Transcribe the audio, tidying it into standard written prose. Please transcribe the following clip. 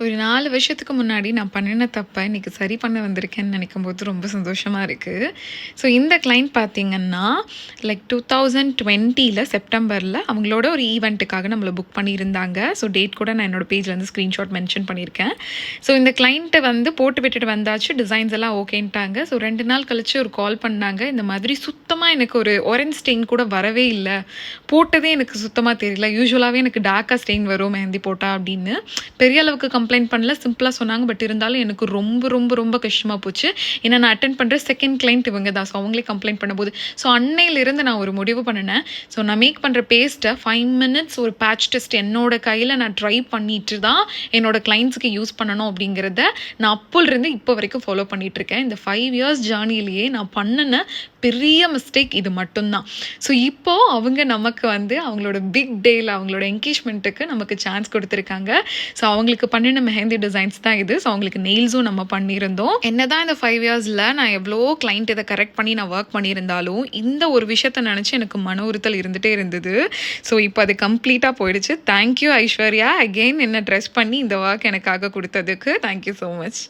ஒரு 4 வருஷத்துக்கு முன்னாடி நான் பண்ணின தப்ப இன்னைக்கு சரி பண்ண வந்திருக்கேன்னு நினைக்கும்போது ரொம்ப சந்தோஷமா இருக்கு. ஸோ இந்த கிளையண்ட் பார்த்தீங்கன்னா, லைக் 2020ல செப்டம்பர்ல அவங்களோட ஒரு ஈவென்ட்டுக்காக நம்மள புக் பண்ணியிருந்தாங்க. ஸோ டேட் கூட நான் என்னோட பேஜ்ல வந்து ஸ்க்ரீன்ஷாட் மென்ஷன் பண்ணியிருக்கேன். ஸோ இந்த கிளையண்ட்ட வந்து போட்டு விட்டுட்டு வந்தாச்சு. டிசைன்ஸ் எல்லாம் ஓகேன்ட்டாங்க. ஸோ 2 நாள் கழிச்சு ஒரு கால் பண்ணாங்க. இந்த மாதிரி சுத்தமா எனக்கு ஒரு ஆரஞ்ச் ஸ்டெயின் கூட வரவே இல்ல. போட்டதே எனக்கு சுத்தமா தெரியல. யூசுவலாவே எனக்கு டார்க்கா ஸ்டெயின் வரும் மெஹந்தி போட்டா அப்படின்னு. பெரிய அளவுக்கு கம்ப்ளைண்ட் பண்ணல, சிம்பிளாக சொன்னாங்க. பட் இருந்தாலும் எனக்கு ரொம்ப ரொம்ப ரொம்ப கஷ்டமாக போச்சு. ஏன்னா நான் அட்டென்ட் பண்ணுற செகண்ட் கிளைண்ட் இவங்க தான். ஸோ அவங்களே கம்ப்ளைண்ட் பண்ணும்போது ஸோ அன்னையிலிருந்து நான் ஒரு முடிவு பண்ணினேன். ஸோ நான் மேக் பண்ணுற பேஸ்ட்டை 5 மினிட்ஸ் ஒரு பேட்ச் டெஸ்ட் என்னோட கையில் நான் ட்ரை பண்ணிட்டு தான் என்னோட கிளைண்ட்ஸுக்கு யூஸ் பண்ணணும் அப்படிங்கிறத நான் அப்போலேருந்து இப்போ வரைக்கும் ஃபாலோ பண்ணிகிட்ருக்கேன். இந்த 5 இயர்ஸ் ஜேர்னிலேயே நான் பண்ணின பெரிய மிஸ்டேக் இது மட்டும்தான். ஸோ இப்போது அவங்க நமக்கு வந்து அவங்களோட பிக் டேயில் அவங்களோட என்கேஜ்மெண்ட்டுக்கு நமக்கு சான்ஸ் கொடுத்துருக்காங்க. ஸோ அவங்களுக்கு பண்ணின மெஹந்தி டிசைன்ஸ் தான் இது. ஸோ அவங்களுக்கு நெயில்ஸும் நம்ம பண்ணியிருந்தோம். என்னதான் இந்த 5 இயர்ஸில் நான் எவ்வளோ கிளைண்ட் இதை கரெக்ட் பண்ணி நான் ஒர்க் பண்ணியிருந்தாலும் இந்த ஒரு விஷயத்தை நினச்சி எனக்கு மன உறுத்தல் இருந்துகிட்டே இருந்தது. ஸோ இப்போ அது கம்ப்ளீட்டாக போயிடுச்சு. தேங்க்யூ ஐஸ்வர்யா, அகெயின் என்னை ட்ரெஸ் பண்ணி இந்த ஒர்க் எனக்காக கொடுத்ததுக்கு தேங்க்யூ ஸோ மச்.